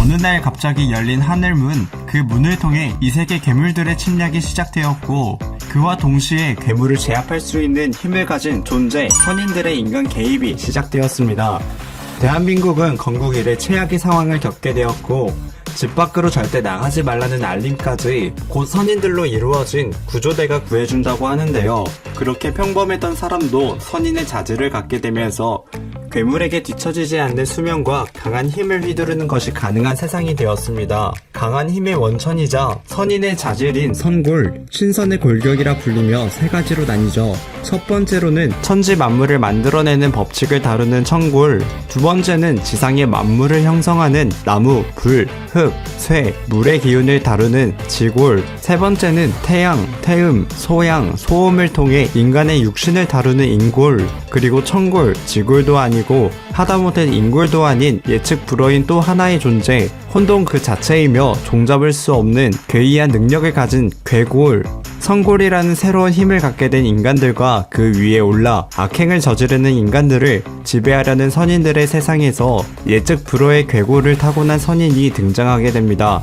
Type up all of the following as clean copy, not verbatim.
어느 날 갑자기 열린 하늘문, 그 문을 통해 이 세계 괴물들의 침략이 시작되었고 그와 동시에 괴물을 제압할 수 있는 힘을 가진 존재, 선인들의 인간 개입이 시작되었습니다. 대한민국은 건국 이래 최악의 상황을 겪게 되었고 집 밖으로 절대 나가지 말라는 알림까지 곧 선인들로 이루어진 구조대가 구해준다고 하는데요. 그렇게 평범했던 사람도 선인의 자질을 갖게 되면서 괴물에게 뒤처지지 않는 수명과 강한 힘을 휘두르는 것이 가능한 세상이 되었습니다. 강한 힘의 원천이자 선인의 자질인 선골, 신선의 골격이라 불리며 세 가지로 나뉘죠. 첫 번째로는 천지 만물을 만들어내는 법칙을 다루는 천골, 두 번째는 지상의 만물을 형성하는 나무, 불, 흙, 쇠, 물의 기운을 다루는 지골, 세 번째는 태양, 태음, 소양, 소음을 통해 인간의 육신을 다루는 인골, 그리고 천골, 지골도 아니고 하다못해 인골도 아닌 예측 불허인 또 하나의 존재, 혼돈 그 자체이며 종잡을 수 없는 괴이한 능력을 가진 괴골, 선골이라는 새로운 힘을 갖게 된 인간들과 그 위에 올라 악행을 저지르는 인간들을 지배하려는 선인들의 세상에서 예측 불허의 괴골을 타고난 선인이 등장하게 됩니다.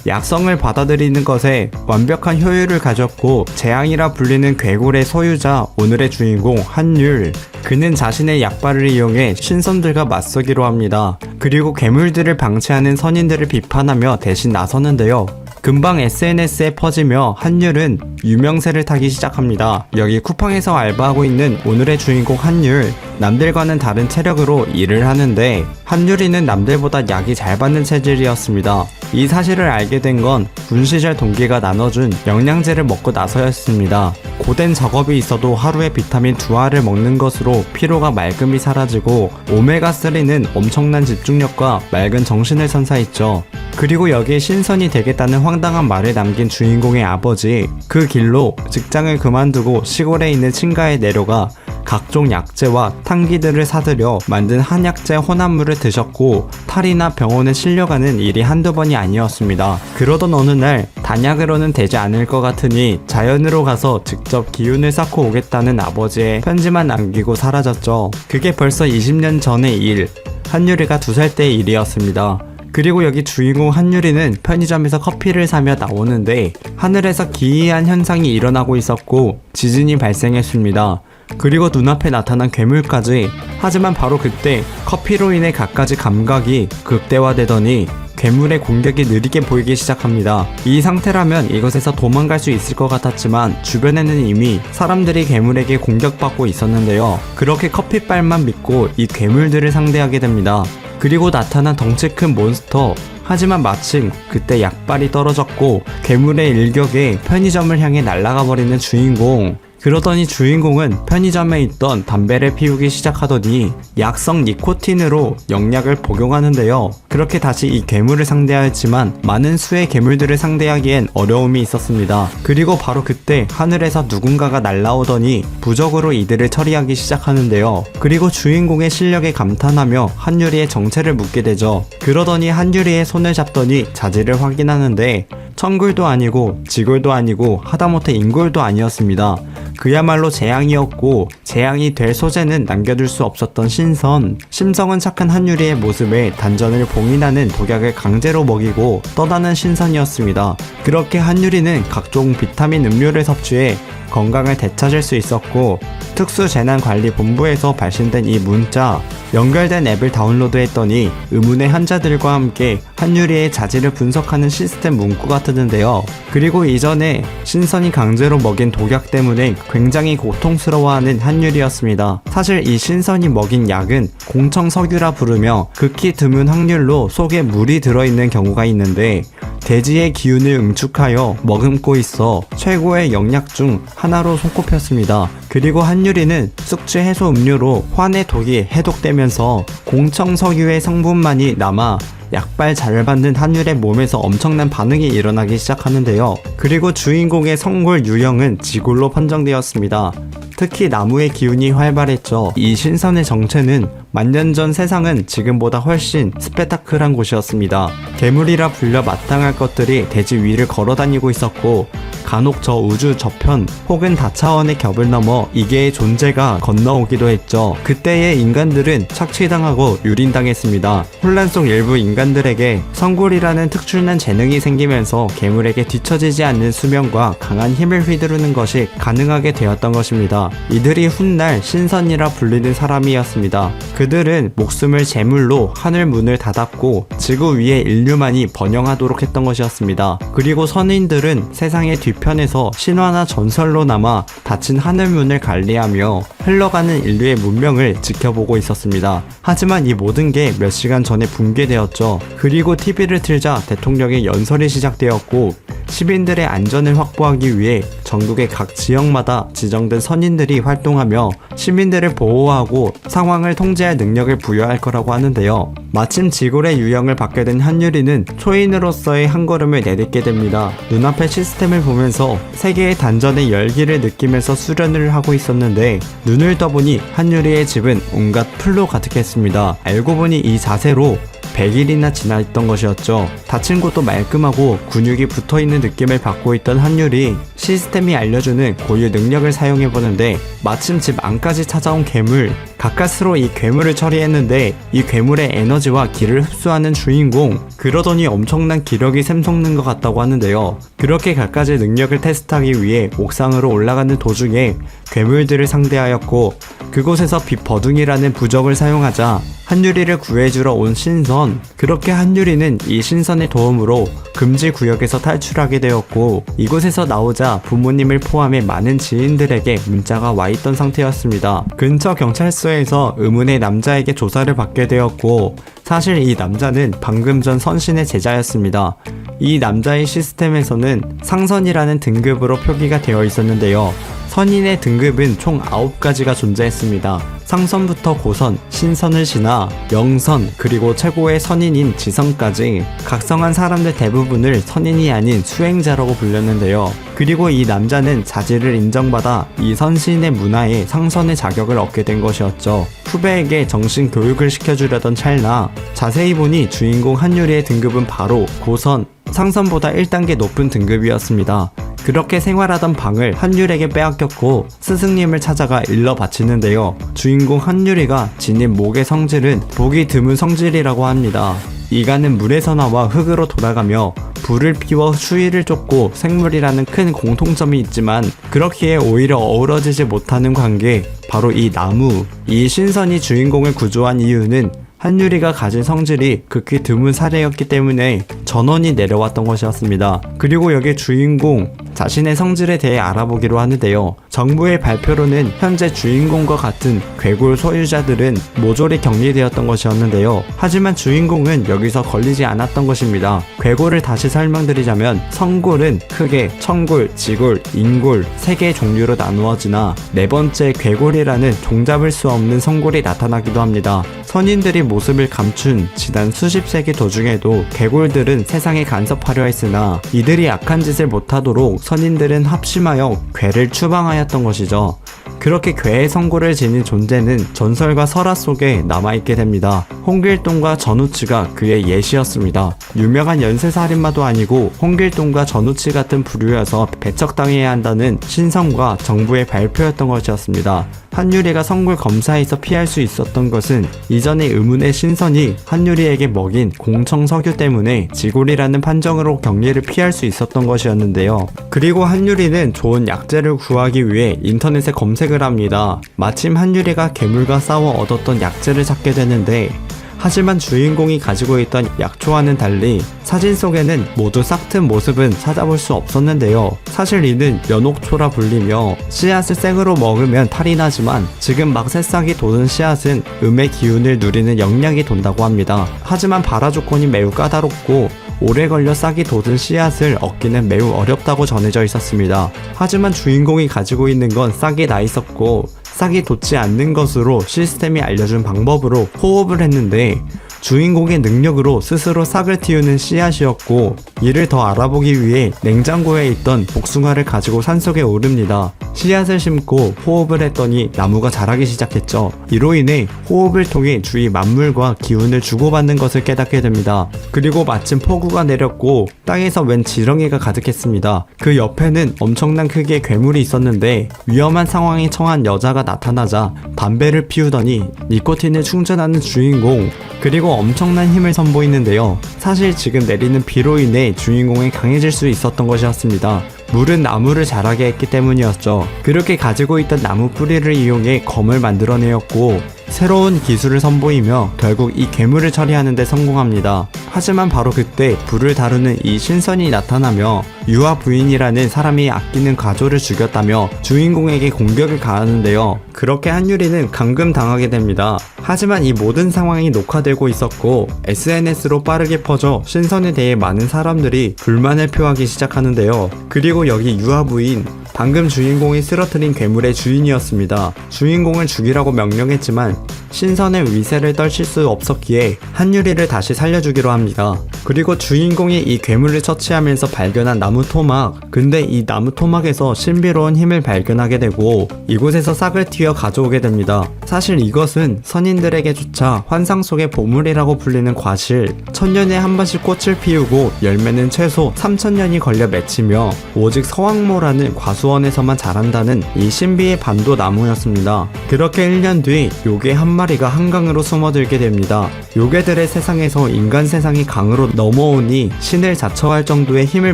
약성을 받아들이는 것에 완벽한 효율을 가졌고 재앙이라 불리는 괴골의 소유자, 오늘의 주인공 한율. 그는 자신의 약발을 이용해 신선들과 맞서기로 합니다. 그리고 괴물들을 방치하는 선인들을 비판하며 대신 나서는데요. 금방 SNS에 퍼지며 한율은 유명세를 타기 시작합니다. 여기 쿠팡에서 알바하고 있는 오늘의 주인공 한율, 남들과는 다른 체력으로 일을 하는데 한율이는 남들보다 약이 잘 받는 체질이었습니다. 이 사실을 알게 된 건 군 시절 동기가 나눠준 영양제를 먹고 나서였습니다. 고된 작업이 있어도 하루에 비타민 2알을 먹는 것으로 피로가 말끔히 사라지고 오메가3는 엄청난 집중력과 맑은 정신을 선사했죠. 그리고 여기에 신선이 되겠다는 황당한 말을 남긴 주인공의 아버지, 그 길로 직장을 그만두고 시골에 있는 친가에 내려가 각종 약재와 탕기들을 사들여 만든 한약재 혼합물을 드셨고 탈이나 병원에 실려가는 일이 한두 번이 아니었습니다. 그러던 어느 날 단약으로는 되지 않을 것 같으니 자연으로 가서 직접 기운을 쌓고 오겠다는 아버지의 편지만 남기고 사라졌죠. 그게 벌써 20년 전의 일, 한유리가 2살 때의 일이었습니다. 그리고 여기 주인공 한유리는 편의점에서 커피를 사며 나오는데 하늘에서 기이한 현상이 일어나고 있었고 지진이 발생했습니다. 그리고 눈앞에 나타난 괴물까지. 하지만 바로 그때 커피로 인해 갖가지 감각이 극대화되더니 괴물의 공격이 느리게 보이기 시작합니다. 이 상태라면 이곳에서 도망갈 수 있을 것 같았지만 주변에는 이미 사람들이 괴물에게 공격받고 있었는데요. 그렇게 커피빨만 믿고 이 괴물들을 상대하게 됩니다. 그리고 나타난 덩치 큰 몬스터. 하지만 마침 그때 약발이 떨어졌고 괴물의 일격에 편의점을 향해 날아가 버리는 주인공. 그러더니 주인공은 편의점에 있던 담배를 피우기 시작하더니 약성 니코틴으로 영약을 복용하는데요. 그렇게 다시 이 괴물을 상대하였지만 많은 수의 괴물들을 상대하기엔 어려움이 있었습니다. 그리고 바로 그때 하늘에서 누군가가 날아오더니 부적으로 이들을 처리하기 시작하는데요. 그리고 주인공의 실력에 감탄하며 한유리의 정체를 묻게 되죠. 그러더니 한유리의 손을 잡더니 자질을 확인하는데 천골도 아니고 지골도 아니고 하다못해 인골도 아니었습니다. 그야말로 재앙이었고 재앙이 될 소재는 남겨둘 수 없었던 신선. 심성은 착한 한유리의 모습에 단전을 봉인하는 독약을 강제로 먹이고 떠나는 신선이었습니다. 그렇게 한유리는 각종 비타민 음료를 섭취해 건강을 되찾을 수 있었고 특수재난관리본부에서 발신된 이 문자, 연결된 앱을 다운로드했더니 의문의 환자들과 함께 한유리의 자질을 분석하는 시스템 문구가 뜨는데요. 그리고 이전에 신선이 강제로 먹인 독약 때문에 굉장히 고통스러워하는 한유리였습니다. 사실 이 신선이 먹인 약은 공청석유라 부르며 극히 드문 확률로 속에 물이 들어있는 경우가 있는데 대지의 기운을 응축하여 머금고 있어 최고의 영약 중 하나로 손꼽혔습니다. 그리고 한유리는 숙취 해소 음료로 환의 독이 해독되면서 공청석유의 성분만이 남아 약발 잘 받는 한율의 몸에서 엄청난 반응이 일어나기 시작하는데요. 그리고 주인공의 성골 유형은 지골로 판정되었습니다. 특히 나무의 기운이 활발했죠. 이 신선의 정체는 만년 전 세상은 지금보다 훨씬 스페타클한 곳이었습니다. 괴물이라 불려 마땅할 것들이 대지 위를 걸어다니고 있었고 간혹 저 우주 저편 혹은 다차원의 겹을 넘어 이계의 존재가 건너오기도 했죠. 그때의 인간들은 착취당하고 유린당했습니다. 혼란 속 일부 인간들에게 성굴이라는 특출난 재능이 생기면서 괴물에게 뒤처지지 않는 수명과 강한 힘을 휘두르는 것이 가능하게 되었던 것입니다. 이들이 훗날 신선이라 불리는 사람이었습니다. 그들은 목숨을 제물로 하늘 문을 닫았고 지구 위에 인류만이 번영하도록 했던 것이었습니다. 그리고 선인들은 세상의 뒤편에서 신화나 전설로 남아 닫힌 하늘문을 관리하며 흘러가는 인류의 문명을 지켜보고 있었습니다. 하지만 이 모든 게 몇 시간 전에 붕괴되었죠. 그리고 TV를 틀자 대통령의 연설이 시작되었고 시민들의 안전을 확보하기 위해 전국의 각 지역마다 지정된 선인들이 활동하며 시민들을 보호하고 상황을 통제할 능력을 부여할 거라고 하는데요. 마침 지골의 유형을 받게 된 한유리는 초인으로서의 한 걸음을 내딛게 됩니다. 눈앞의 시스템을 보면서 세계의 단전의 열기를 느끼면서 수련을 하고 있었는데 눈을 떠보니 한유리의 집은 온갖 풀로 가득했습니다. 알고 보니 이 자세로 100일이나 지나 있던 것이었죠. 다친 곳도 말끔하고 근육이 붙어있는 느낌을 받고 있던 한율이 시스템이 알려주는 고유 능력을 사용해보는데 마침 집 안까지 찾아온 괴물, 가까스로 이 괴물을 처리했는데 이 괴물의 에너지와 기를 흡수하는 주인공, 그러더니 엄청난 기력이 샘솟는 것 같다고 하는데요. 그렇게 갖가지 능력을 테스트하기 위해 옥상으로 올라가는 도중에 괴물들을 상대하였고 그곳에서 빛 버둥이라는 부적을 사용하자 한유리를 구해주러 온 신선, 그렇게 한유리는 이 신선의 도움으로 금지 구역에서 탈출하게 되었고 이곳에서 나오자 부모님을 포함해 많은 지인들에게 문자가 와 있던 상태였습니다. 근처 경찰서에서 의문의 남자에게 조사를 받게 되었고 사실 이 남자는 방금 전 선신의 제자였습니다. 이 남자의 시스템에서는 상선이라는 등급으로 표기가 되어 있었는데요. 선인의 등급은 총 9가지가 존재했습니다. 상선부터 고선, 신선을 지나 영선, 그리고 최고의 선인인 지선까지 각성한 사람들 대부분을 선인이 아닌 수행자라고 불렸는데요. 그리고 이 남자는 자질을 인정받아 이 선신의 문화에 상선의 자격을 얻게 된 것이었죠. 후배에게 정신 교육을 시켜주려던 찰나 자세히 보니 주인공 한유리의 등급은 바로 고선, 상선보다 1단계 높은 등급이었습니다. 그렇게 생활하던 방을 한율에게 빼앗겼고 스승님을 찾아가 일러 바치는데요. 주인공 한율이가 지닌 목의 성질은 보기 드문 성질이라고 합니다. 이가는 물에서 나와 흙으로 돌아가며 불을 피워 추위를 쫓고 생물이라는 큰 공통점이 있지만 그렇기에 오히려 어우러지지 못하는 관계, 바로 이 나무. 이 신선이 주인공을 구조한 이유는 한유리가 가진 성질이 극히 드문 사례였기 때문에 전원이 내려왔던 것이었습니다. 그리고 여기 주인공 자신의 성질에 대해 알아보기로 하는데요. 정부의 발표로는 현재 주인공과 같은 괴골 소유자들은 모조리 격리되었던 것이었는데요. 하지만 주인공은 여기서 걸리지 않았던 것입니다. 괴골을 다시 설명드리자면 성골은 크게 청골, 지골, 인골 3개의 종류로 나누어지나 네 번째 괴골이라는 종잡을 수 없는 성골이 나타나기도 합니다. 선인들이 모습을 감춘 지난 수십 세기 도중에도 괴골들은 세상에 간섭하려 했으나 이들이 악한 짓을 못하도록 선인들은 합심하여 괴를 추방하였던 것이죠. 그렇게 괴의 성골을 지닌 존재는 전설과 설화 속에 남아있게 됩니다. 홍길동과 전우치가 그의 예시였습니다. 유명한 연쇄살인마도 아니고 홍길동과 전우치 같은 부류여서 배척당해야 한다는 신성과 정부의 발표였던 것이었습니다. 한유리가 성골 검사에서 피할 수 있었던 것은 이전의 의문의 신선이 한유리에게 먹인 공청석유 때문에 지골이라는 판정으로 격리를 피할 수 있었던 것이었는데요. 그리고 한유리는 좋은 약재를 구하기 위해 인터넷에 검색을 합니다. 마침 한유리가 괴물과 싸워 얻었던 약재를 찾게 되는데 하지만 주인공이 가지고 있던 약초와는 달리 사진 속에는 모두 싹튼 모습은 찾아볼 수 없었는데요. 사실 이는 연옥초라 불리며 씨앗을 생으로 먹으면 탈이 나지만 지금 막 새싹이 돋은 씨앗은 음의 기운을 누리는 영양이 돈다고 합니다. 하지만 발화 조건이 매우 까다롭고 오래 걸려 싹이 돋은 씨앗을 얻기는 매우 어렵다고 전해져 있었습니다. 하지만 주인공이 가지고 있는 건 싹이 나 있었고 싹이 돋지 않는 것으로 시스템이 알려준 방법으로 호흡을 했는데 주인공의 능력으로 스스로 싹을 틔우는 씨앗이었고, 이를 더 알아보기 위해 냉장고에 있던 복숭아를 가지고 산속에 오릅니다. 씨앗을 심고 호흡을 했더니 나무가 자라기 시작했죠. 이로 인해 호흡을 통해 주위 만물과 기운을 주고받는 것을 깨닫게 됩니다. 그리고 마침 폭우가 내렸고 땅에서 웬 지렁이가 가득했습니다. 그 옆에는 엄청난 크기의 괴물이 있었는데, 위험한 상황에 처한 여자가 나타나자 담배를 피우더니 니코틴을 충전하는 주인공, 그리고 엄청난 힘을 선보이는데요. 사실 지금 내리는 비로 인해 주인공이 강해질 수 있었던 것이었습니다. 물은 나무를 자라게 했기 때문이었죠. 그렇게 가지고 있던 나무 뿌리를 이용해 검을 만들어내었고, 새로운 기술을 선보이며 결국 이 괴물을 처리하는 데 성공합니다. 하지만 바로 그때 불을 다루는 이 신선이 나타나며 유아 부인이라는 사람이 아끼는 가조를 죽였다며 주인공에게 공격을 가하는데요. 그렇게 한유리는 감금당하게 됩니다. 하지만 이 모든 상황이 녹화되고 있었고 SNS로 빠르게 퍼져 신선에 대해 많은 사람들이 불만을 표하기 시작하는데요. 그리고 여기 유아 부인, 방금 주인공이 쓰러뜨린 괴물의 주인이었습니다. 주인공을 죽이라고 명령했지만 신선의 위세를 떨칠 수 없었기에 한유리를 다시 살려주기로 합니다. 그리고 주인공이 이 괴물을 처치하면서 발견한 나무 토막, 근데 이 나무 토막에서 신비로운 힘을 발견하게 되고 이곳에서 싹을 틔워 가져오게 됩니다. 사실 이것은 선인들에게조차 환상 속의 보물이라고 불리는 과실, 1000년에 한 번씩 꽃을 피우고 열매는 최소 3000년이 걸려 맺히며 오직 서왕모라는 과수원에서만 자란다는 이 신비의 반도 나무였습니다. 그렇게 1년 뒤 요괴 한 마리가 한강으로 숨어들게 됩니다. 요괴들의 세상에서 인간 세상이 강으로 넘어오니 신을 자처할 정도의 힘을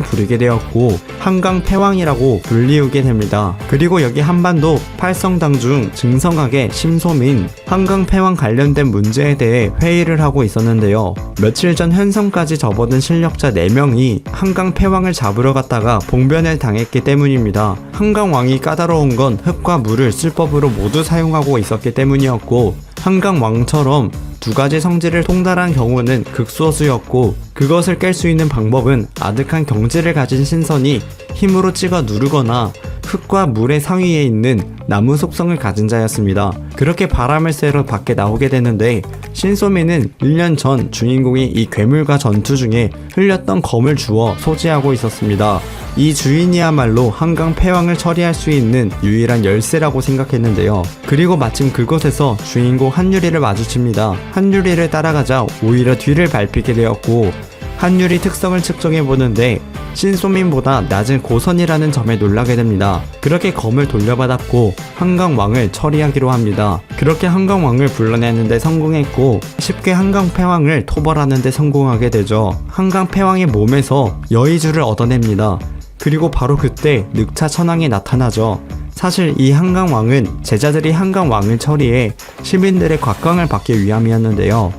부리게 되었고 한강 패왕이라고 불리우게 됩니다. 그리고 여기 한반도 8성당 중 증성학의 심소민, 한강 패왕 관련된 문제에 대해 회의를 하고 있었는데요. 며칠 전 현성까지 접어든 실력자 4명이 한강 패왕을 잡으러 갔다가 봉변을 당했기 때문입니다. 한강 왕이 까다로운 건 흙과 물을 술법으로 모두 사용하고 있었기 때문이었고, 한강 왕처럼 두 가지 성질을 통달한 경우는 극소수였고, 그것을 깰 수 있는 방법은 아득한 경지를 가진 신선이 힘으로 찍어 누르거나 흙과 물의 상위에 있는 나무 속성을 가진 자였습니다. 그렇게 바람을 쐬러 밖에 나오게 되는데, 신소민은 1년 전 주인공이 이 괴물과 전투 중에 흘렸던 검을 주워 소지하고 있었습니다. 이 주인이야말로 한강 패왕을 처리할 수 있는 유일한 열쇠라고 생각했는데요. 그리고 마침 그곳에서 주인공 한유리를 마주칩니다. 한유리를 따라가자 오히려 뒤를 밟히게 되었고, 한유리 특성을 측정해보는데 신소민보다 낮은 고선이라는 점에 놀라게 됩니다. 그렇게 검을 돌려받았고 한강왕을 처리하기로 합니다. 그렇게 한강왕을 불러내는데 성공했고 쉽게 한강패왕을 토벌하는데 성공하게 되죠. 한강패왕의 몸에서 여의주를 얻어냅니다. 그리고 바로 그때 늑차 천왕이 나타나죠. 사실 이 한강왕은 제자들이 한강왕을 처리해 시민들의 곽광을 받기 위함이었는데요.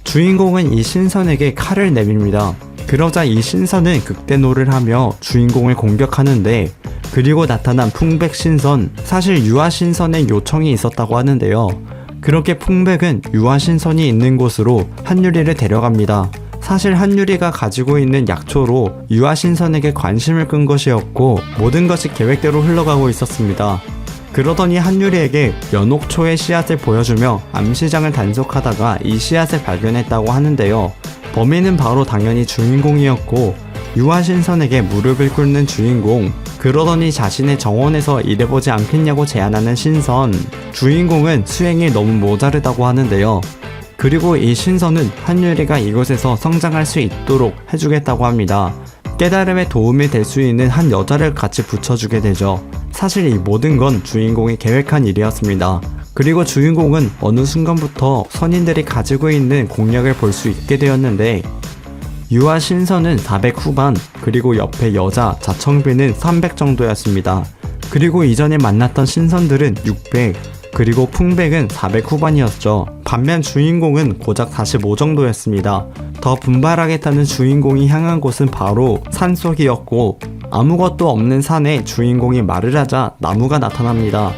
주인공은 이 신선에게 칼을 내밉니다. 그러자 이 신선은 극대노를 하며 주인공을 공격하는데, 그리고 나타난 풍백 신선, 사실 유아 신선의 요청이 있었다고 하는데요. 그렇게 풍백은 유아 신선이 있는 곳으로 한유리를 데려갑니다. 사실 한유리가 가지고 있는 약초로 유아 신선에게 관심을 끈 것이었고 모든 것이 계획대로 흘러가고 있었습니다. 그러더니 한유리에게 연옥초의 씨앗을 보여주며 암시장을 단속하다가 이 씨앗을 발견했다고 하는데요. 범인은 바로 당연히 주인공이었고 유아신선에게 무릎을 꿇는 주인공, 그러더니 자신의 정원에서 일해보지 않겠냐고 제안하는 신선. 주인공은 수행이 너무 모자르다고 하는데요. 그리고 이 신선은 한유리가 이곳에서 성장할 수 있도록 해주겠다고 합니다. 깨달음에 도움이 될 수 있는 한 여자를 같이 붙여주게 되죠. 사실 이 모든 건 주인공이 계획한 일이었습니다. 그리고 주인공은 어느 순간부터 선인들이 가지고 있는 공략을 볼 수 있게 되었는데, 유아 신선은 400 후반, 그리고 옆에 여자 자청비는 300 정도였습니다. 그리고 이전에 만났던 신선들은 600, 그리고 풍백은 400 후반이었죠. 반면 주인공은 고작 45 정도였습니다. 더 분발하겠다는 주인공이 향한 곳은 바로 산속이었고, 아무것도 없는 산에 주인공이 말을 하자 나무가 나타납니다.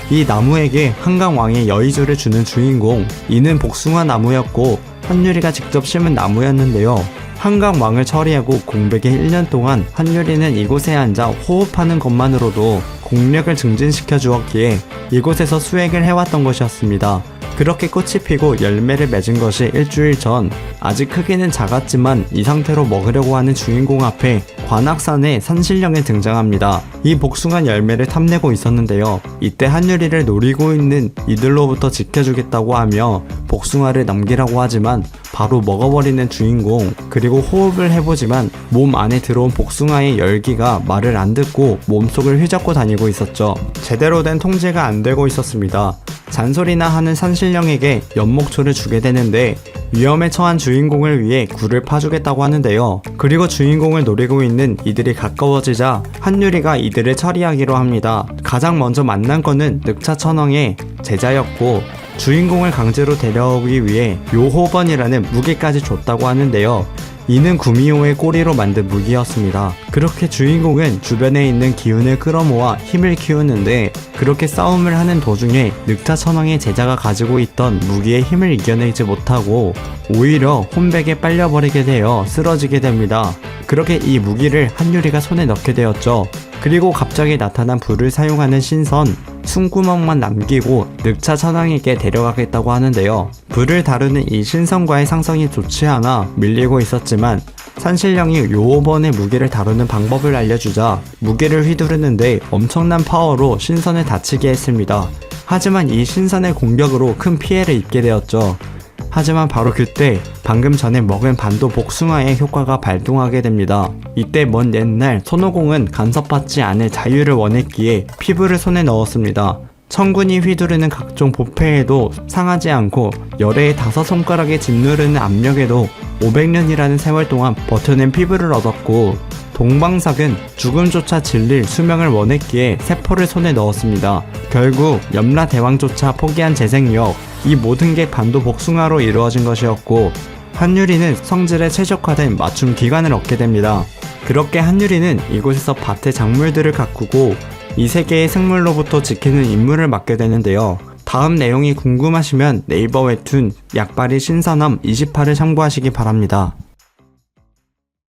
이 나무에게 한강왕의 여의주를 주는 주인공, 이는 복숭아 나무였고 한유리가 직접 심은 나무였는데요. 한강왕을 처리하고 공백의 1년 동안 한유리는 이곳에 앉아 호흡하는 것만으로도 공력을 증진시켜 주었기에 이곳에서 수행을 해왔던 것이었습니다. 그렇게 꽃이 피고 열매를 맺은 것이 일주일 전, 아직 크기는 작았지만 이 상태로 먹으려고 하는 주인공 앞에 관악산의 산신령이 등장합니다. 이 복숭아 열매를 탐내고 있었는데요. 이때 한유리를 노리고 있는 이들로부터 지켜주겠다고 하며 복숭아를 남기라고 하지만 바로 먹어버리는 주인공. 그리고 호흡을 해보지만 몸 안에 들어온 복숭아의 열기가 말을 안 듣고 몸속을 휘젓고 다니고 있었죠. 제대로 된 통제가 안 되고 있었습니다. 잔소리나 하는 산신령에게 연목초를 주게 되는데 위험에 처한 주인공을 위해 굴을 파주겠다고 하는데요. 그리고 주인공을 노리고 있는 이들이 가까워지자 한유리가 이들을 처리하기로 합니다. 가장 먼저 만난 거는 늑차천왕의 제자였고 주인공을 강제로 데려오기 위해 묘호번이라는 무기까지 줬다고 하는데요. 이는 구미호의 꼬리로 만든 무기였습니다. 그렇게 주인공은 주변에 있는 기운을 끌어모아 힘을 키우는데 그렇게 싸움을 하는 도중에 늑차천왕의 제자가 가지고 있던 무기의 힘을 이겨내지 못하고 오히려 혼백에 빨려버리게 되어 쓰러지게 됩니다. 그렇게 이 무기를 한유리가 손에 넣게 되었죠. 그리고 갑자기 나타난 불을 사용하는 신선, 숨구멍만 남기고 늑차천왕에게 데려가겠다고 하는데요. 불을 다루는 이 신선과의 상성이 좋지 않아 밀리고 있었지만 산신령이 요호번의 무기를 다루는 방법을 알려주자 무기를 휘두르는데 엄청난 파워로 신선을 다치게 했습니다. 하지만 이 신선의 공격으로 큰 피해를 입게 되었죠. 하지만 바로 그때 방금 전에 먹은 반도 복숭아의 효과가 발동하게 됩니다. 이때 먼 옛날 손오공은 간섭받지 않을 자유를 원했기에 피부를 손에 넣었습니다. 천군이 휘두르는 각종 보패에도 상하지 않고 열애의 5손가락에 짓누르는 압력에도 500년이라는 세월 동안 버텨낸 피부를 얻었고 동방삭은 죽음조차 질릴 수명을 원했기에 세포를 손에 넣었습니다. 결국 염라대왕조차 포기한 재생력, 이 모든 게 반도 복숭아로 이루어진 것이었고 한유리는 성질에 최적화된 맞춤 기관을 얻게 됩니다. 그렇게 한유리는 이곳에서 밭의 작물들을 가꾸고 이 세계의 생물로부터 지키는 임무를 맡게 되는데요. 다음 내용이 궁금하시면 네이버 웹툰 약발이 신선함 28을 참고하시기 바랍니다.